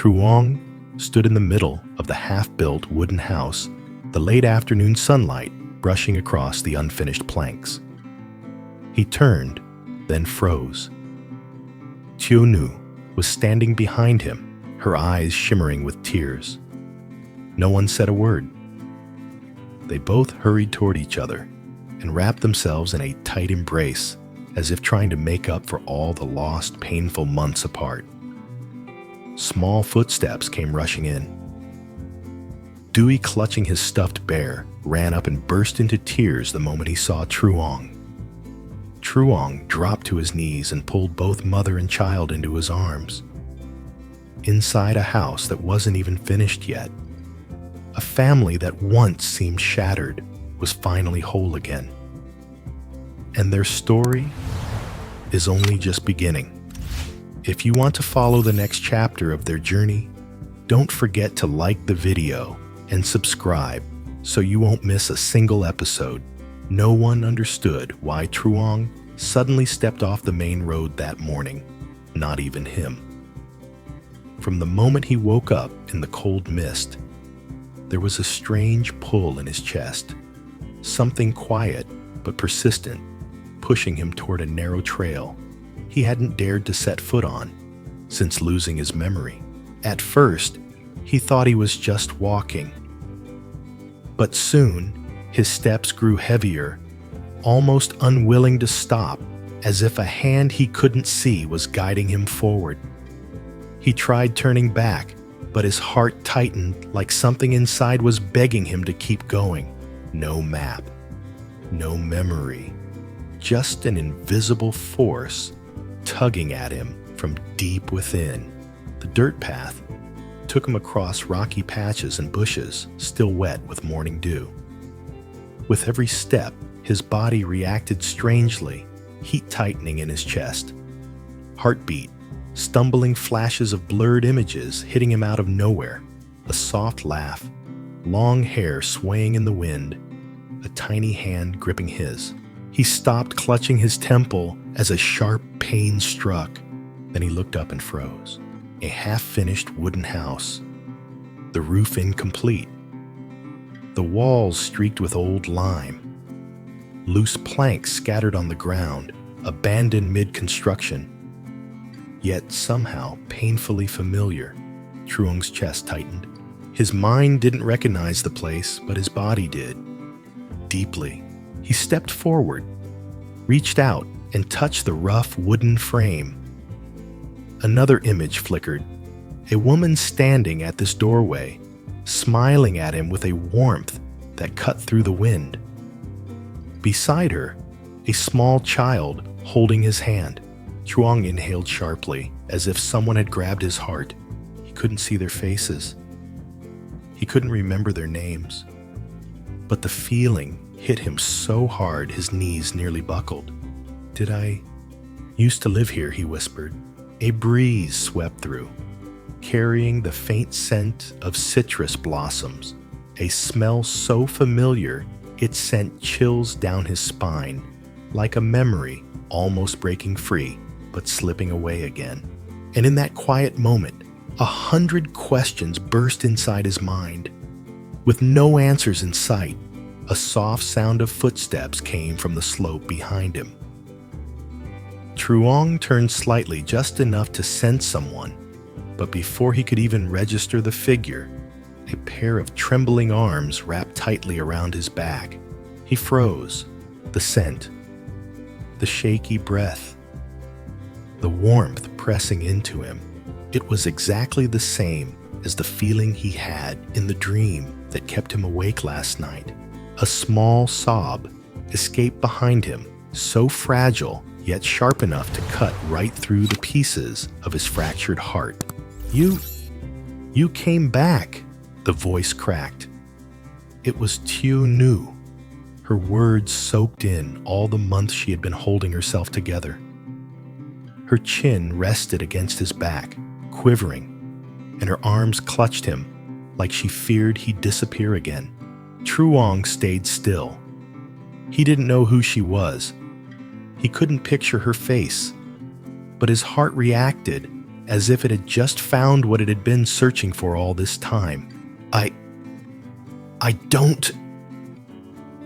Truong stood in the middle of the half-built wooden house, the late afternoon sunlight brushing across the unfinished planks. He turned, then froze. Lytieunu was standing behind him, her eyes shimmering with tears. No one said a word. They both hurried toward each other and wrapped themselves in a tight embrace, as if trying to make up for all the lost, painful months apart. Small footsteps came rushing in. Dewey, clutching his stuffed bear, ran up and burst into tears the moment he saw Truong. Truong dropped to his knees and pulled both mother and child into his arms. Inside a house that wasn't even finished yet, a family that once seemed shattered was finally whole again. And their story is only just beginning. If you want to follow the next chapter of their journey, don't forget to like the video and subscribe so you won't miss a single episode. No one understood why Truong suddenly stepped off the main road that morning, not even him. From the moment he woke up in the cold mist, there was a strange pull in his chest, something quiet but persistent, pushing him toward a narrow trail he hadn't dared to set foot on since losing his memory. At first, he thought he was just walking. But soon, his steps grew heavier, almost unwilling to stop, as if a hand he couldn't see was guiding him forward. He tried turning back, but his heart tightened like something inside was begging him to keep going. No map, no memory, just an invisible force tugging at him from deep within. The dirt path took him across rocky patches and bushes, still wet with morning dew. With every step, his body reacted strangely, heat tightening in his chest. Heartbeat, stumbling flashes of blurred images hitting him out of nowhere. A soft laugh, long hair swaying in the wind, a tiny hand gripping his. He stopped clutching his temple as a sharp pain struck. Then he looked up and froze. A half-finished wooden house, the roof incomplete, the walls streaked with old lime, loose planks scattered on the ground, abandoned mid-construction, yet somehow painfully familiar. Truong's chest tightened. His mind didn't recognize the place, but his body did. Deeply, he stepped forward, reached out, and touched the rough wooden frame. Another image flickered, a woman standing at this doorway, smiling at him with a warmth that cut through the wind. Beside her, a small child holding his hand. Truong inhaled sharply, as if someone had grabbed his heart. He couldn't see their faces. He couldn't remember their names. But the feeling hit him so hard his knees nearly buckled. "Did I used to live here?" he whispered. A breeze swept through, carrying the faint scent of citrus blossoms, a smell so familiar it sent chills down his spine, like a memory almost breaking free but slipping away again. And in that quiet moment, 100 questions burst inside his mind. With no answers in sight, a soft sound of footsteps came from the slope behind him. Truong turned slightly, just enough to sense someone, but before he could even register the figure, a pair of trembling arms wrapped tightly around his back. He froze. The scent, the shaky breath, the warmth pressing into him. It was exactly the same as the feeling he had in the dream that kept him awake last night. A small sob escaped behind him, so fragile yet sharp enough to cut right through the pieces of his fractured heart. You came back," the voice cracked. It was Lytieunu. Her words soaked in all the months she had been holding herself together. Her chin rested against his back, quivering, and her arms clutched him like she feared he'd disappear again. Truong stayed still. He didn't know who she was. He couldn't picture her face, but his heart reacted as if it had just found what it had been searching for all this time. I don't...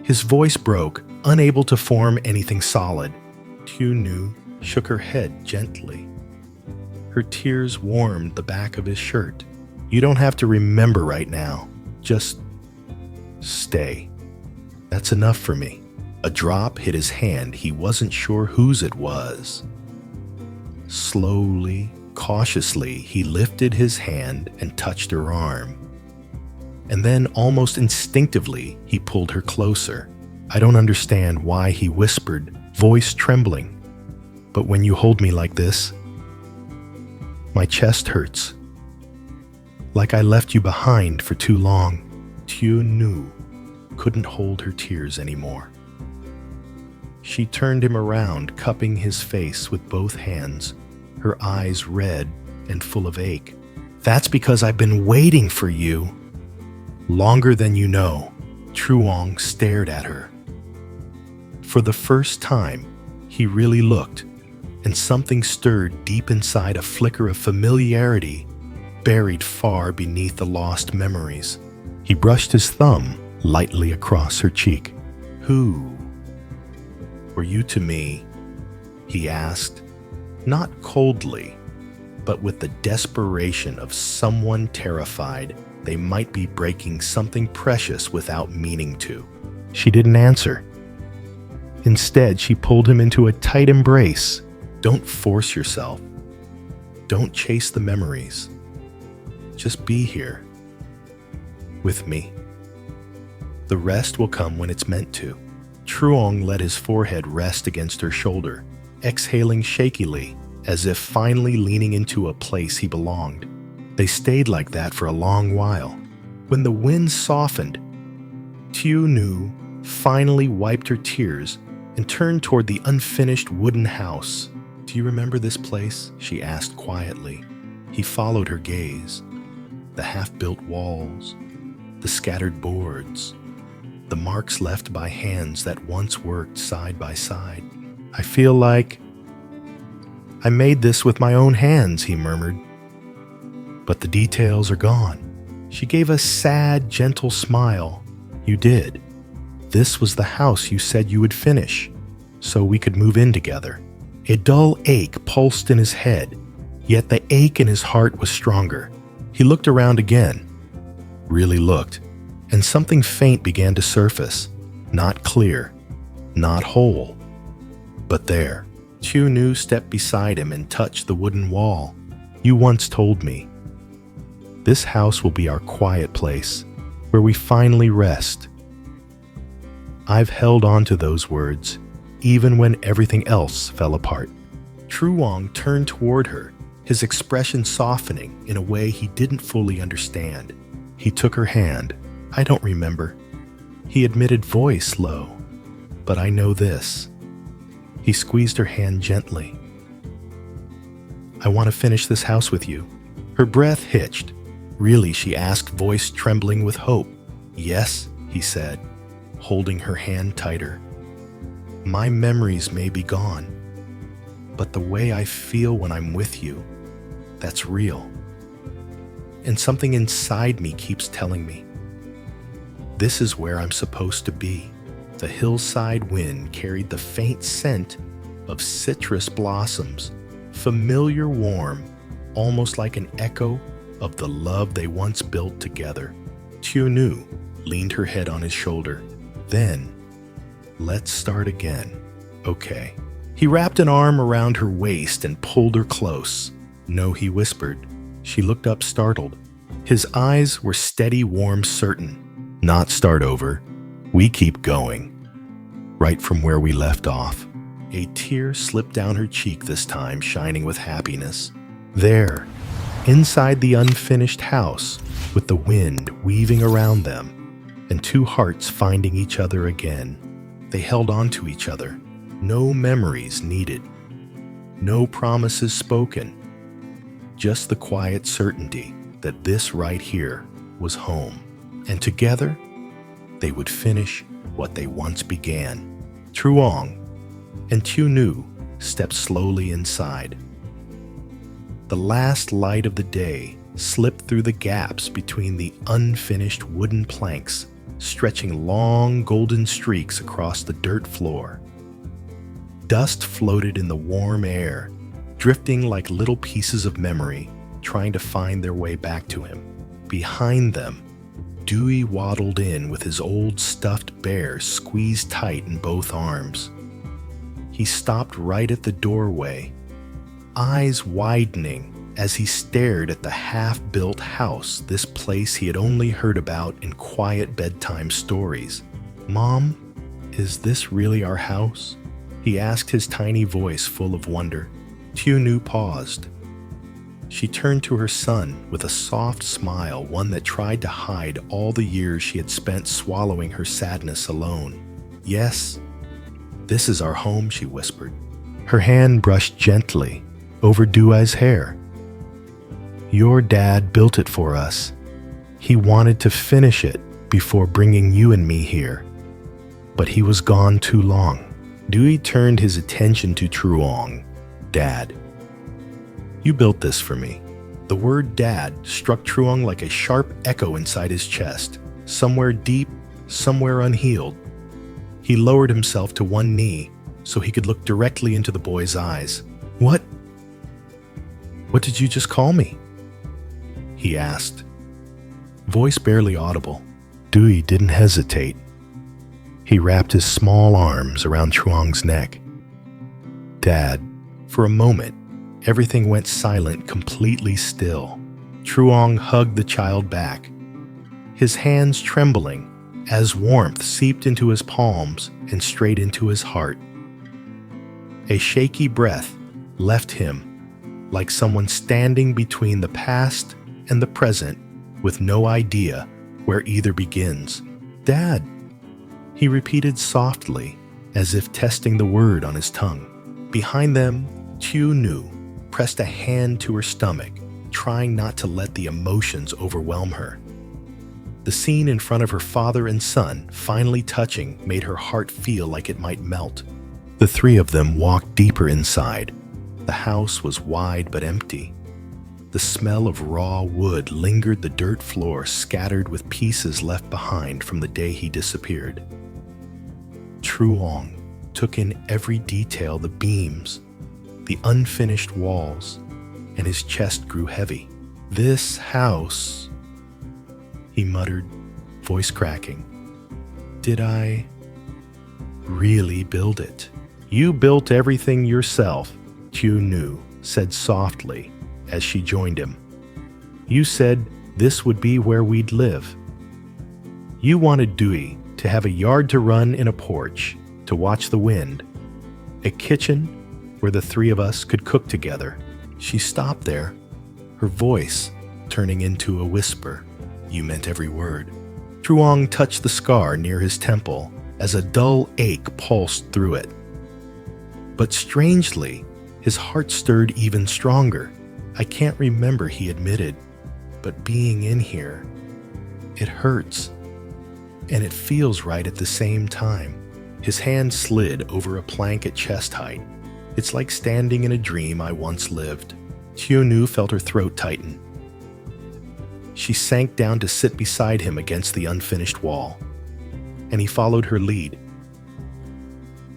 His voice broke, unable to form anything solid. Tieu shook her head gently. Her tears warmed the back of his shirt. You don't have to remember right now. Just stay. That's enough for me. A drop hit his hand. He wasn't sure whose it was. Slowly, cautiously, he lifted his hand and touched her arm. And then, almost instinctively, he pulled her closer. I don't understand why, he whispered, voice trembling. But when you hold me like this, my chest hurts. Like I left you behind for too long. Tieu couldn't hold her tears anymore. She turned him around, cupping his face with both hands, her eyes red and full of ache. That's because I've been waiting for you. Longer than you know. Truong stared at her. For the first time, he really looked, and something stirred deep inside, a flicker of familiarity buried far beneath the lost memories. He brushed his thumb lightly across her cheek. Who were you to me? He asked, not coldly, but with the desperation of someone terrified they might be breaking something precious without meaning to. She didn't answer. Instead, she pulled him into a tight embrace. Don't force yourself. Don't chase the memories. Just be here with me. The rest will come when it's meant to. Truong let his forehead rest against her shoulder, exhaling shakily, as if finally leaning into a place he belonged. They stayed like that for a long while. When the wind softened, Tieu finally wiped her tears and turned toward the unfinished wooden house. Do you remember this place? She asked quietly. He followed her gaze. The half-built walls, the scattered boards, the marks left by hands that once worked side by side. I feel like I made this with my own hands, he murmured. But the details are gone. She gave a sad, gentle smile. You did. This was the house you said you would finish, so we could move in together. A dull ache pulsed in his head, yet the ache in his heart was stronger. He looked around again, really looked, and something faint began to surface. Not clear, not whole, but there. Tieu stepped beside him and touched the wooden wall. You once told me, this house will be our quiet place, where we finally rest. I've held on to those words, even when everything else fell apart. Truong turned toward her, his expression softening in a way he didn't fully understand. He took her hand. I don't remember. He admitted, voice low. But I know this. He squeezed her hand gently. I want to finish this house with you. Her breath hitched. Really, she asked, voice trembling with hope. Yes, he said, holding her hand tighter. My memories may be gone, but the way I feel when I'm with you, that's real. And something inside me keeps telling me, this is where I'm supposed to be. The hillside wind carried the faint scent of citrus blossoms, familiar, warm, almost like an echo of the love they once built together. Tieu leaned her head on his shoulder. Then, let's start again. Okay. He wrapped an arm around her waist and pulled her close. No, he whispered. She looked up, startled. His eyes were steady, warm, certain. Not start over. We keep going. Right from where we left off. A tear slipped down her cheek this time, shining with happiness. There, inside the unfinished house, with the wind weaving around them, and two hearts finding each other again, they held on to each other. No memories needed. No promises spoken. Just the quiet certainty that this right here was home. And together, they would finish what they once began. Truong and Tieu stepped slowly inside. The last light of the day slipped through the gaps between the unfinished wooden planks, stretching long golden streaks across the dirt floor. Dust floated in the warm air, drifting like little pieces of memory, trying to find their way back to him. Behind them, Dewey waddled in with his old stuffed bear squeezed tight in both arms. He stopped right at the doorway, eyes widening as he stared at the half-built house, this place he had only heard about in quiet bedtime stories. "Mom, is this really our house?" he asked, his tiny voice full of wonder. Tieu paused. She turned to her son with a soft smile, one that tried to hide all the years she had spent swallowing her sadness alone. "Yes, this is our home," she whispered. Her hand brushed gently over Dewey's hair. "Your dad built it for us. He wanted to finish it before bringing you and me here, but he was gone too long." Dewey turned his attention to Truong. "Dad, you built this for me." The word dad struck Truong like a sharp echo inside his chest, somewhere deep, somewhere unhealed. He lowered himself to one knee so he could look directly into the boy's eyes. What did you just call me?" he asked, voice barely audible. Dewey didn't hesitate. He wrapped his small arms around Truong's neck. "Dad." For a moment, everything went silent, completely still. Truong hugged the child back, his hands trembling as warmth seeped into his palms and straight into his heart. A shaky breath left him, like someone standing between the past and the present with no idea where either begins. "Dad," he repeated softly, as if testing the word on his tongue. Behind them, Tieu pressed a hand to her stomach, trying not to let the emotions overwhelm her. The scene in front of her father and son finally touching made her heart feel like it might melt. The three of them walked deeper inside. The house was wide but empty. The smell of raw wood lingered the dirt floor, scattered with pieces left behind from the day he disappeared. Truong took in every detail, the beams, the unfinished walls, and his chest grew heavy. "This house," he muttered, voice cracking. "Did I really build it?" "You built everything yourself," Tieu said softly as she joined him. "You said this would be where we'd live. You wanted Dewey to have a yard to run in, a porch to watch the wind, a kitchen where the three of us could cook together." She stopped there, her voice turning into a whisper. "You meant every word." Truong touched the scar near his temple as a dull ache pulsed through it. But strangely, his heart stirred even stronger. "I can't remember," he admitted, "but being in here, it hurts, and it feels right at the same time." His hand slid over a plank at chest height. "It's like standing in a dream I once lived." Tieu felt her throat tighten. She sank down to sit beside him against the unfinished wall, and he followed her lead.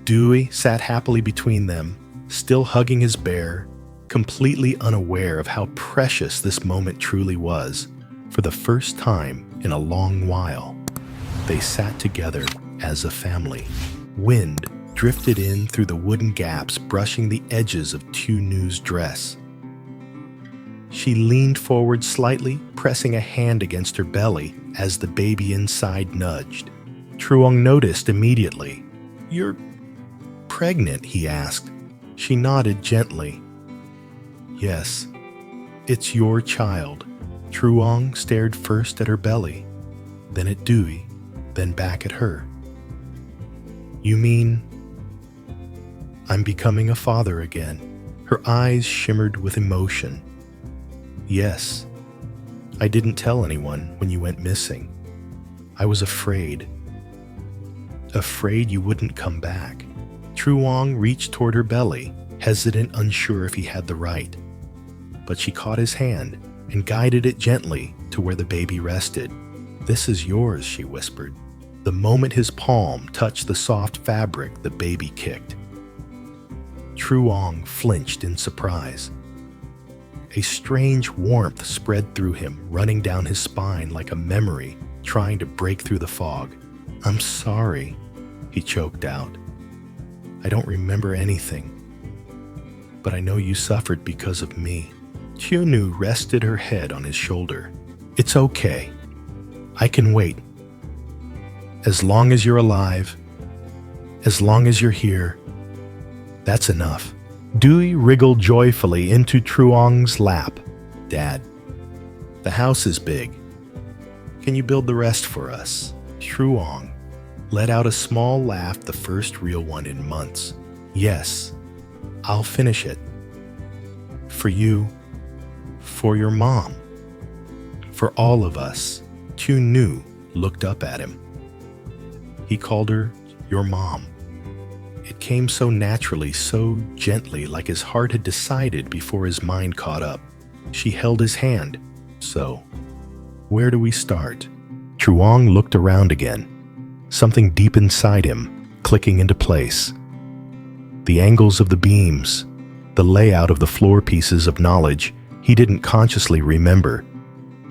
Dewey sat happily between them, still hugging his bear, completely unaware of how precious this moment truly was. For the first time in a long while, they sat together as a family. Wind drifted in through the wooden gaps, brushing the edges of Tieu's dress. She leaned forward slightly, pressing a hand against her belly as the baby inside nudged. Truong noticed immediately. "You're pregnant?" he asked. She nodded gently. "Yes, it's your child." Truong stared first at her belly, then at Dewey, then back at her. "You mean I'm becoming a father again?" Her eyes shimmered with emotion. "Yes. I didn't tell anyone when you went missing. I was afraid. Afraid you wouldn't come back." Truong reached toward her belly, hesitant, unsure if he had the right. but she caught his hand and guided it gently to where the baby rested. "This is yours," she whispered. The moment his palm touched the soft fabric, the baby kicked. Truong flinched in surprise. A strange warmth spread through him, running down his spine like a memory trying to break through the fog. "I'm sorry," he choked out. "I don't remember anything, but I know you suffered because of me." Lytieunu rested her head on his shoulder. "It's okay. I can wait. As long as you're alive, as long as you're here, that's enough." Dewey wriggled joyfully into Truong's lap. "Dad, the house is big. Can you build the rest for us?" Truong let out a small laugh, the first real one in months. "Yes, I'll finish it. For you, for your mom, for all of us." Lytieunu looked up at him. He called her your mom. It came so naturally, so gently, like his heart had decided before his mind caught up. She held his hand. "So, where do we start?" Truong looked around again, something deep inside him clicking into place. The angles of the beams, the layout of the floor pieces of knowledge he didn't consciously remember,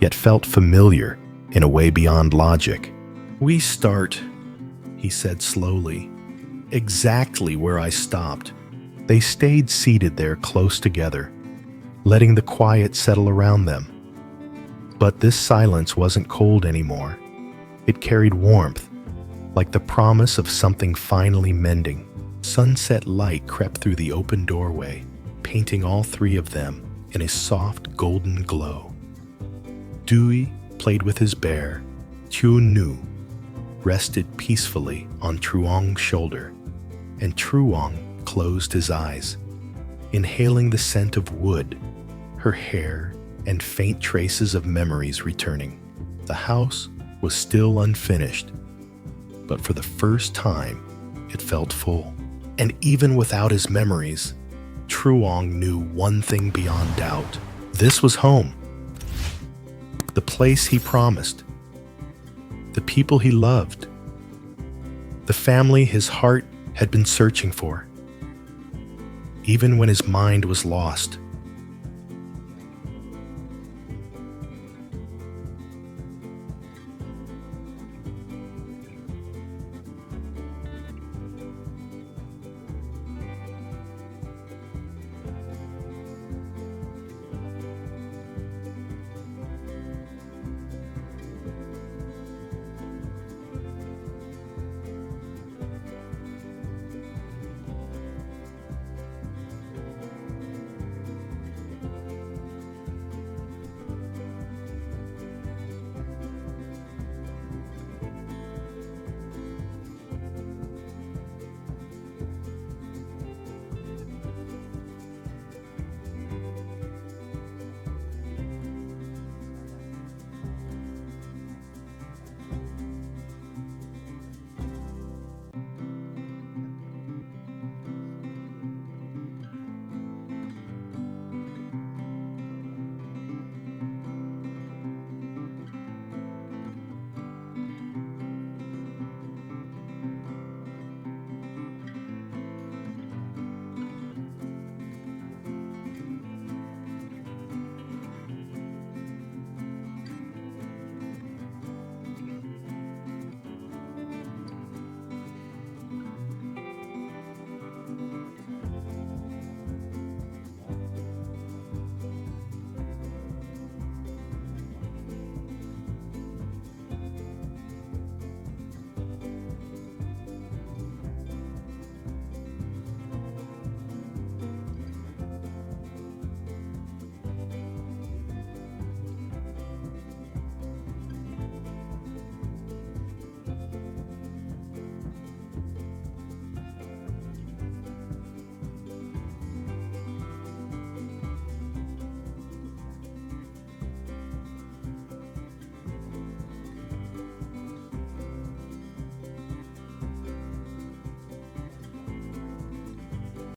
yet felt familiar in a way beyond logic. "We start," he said slowly, "exactly where I stopped." They stayed seated there close together, letting the quiet settle around them. But this silence wasn't cold anymore. It carried warmth, like the promise of something finally mending. Sunset light crept through the open doorway, painting all three of them in a soft golden glow. Dewey played with his bear. Lytieunu rested peacefully on Truong's shoulder, and Truong closed his eyes, inhaling the scent of wood, her hair, and faint traces of memories returning. The house was still unfinished, but for the first time, it felt full. And even without his memories, Truong knew one thing beyond doubt. This was home. The place he promised. The people he loved. The family his heart had been searching for. Even when his mind was lost,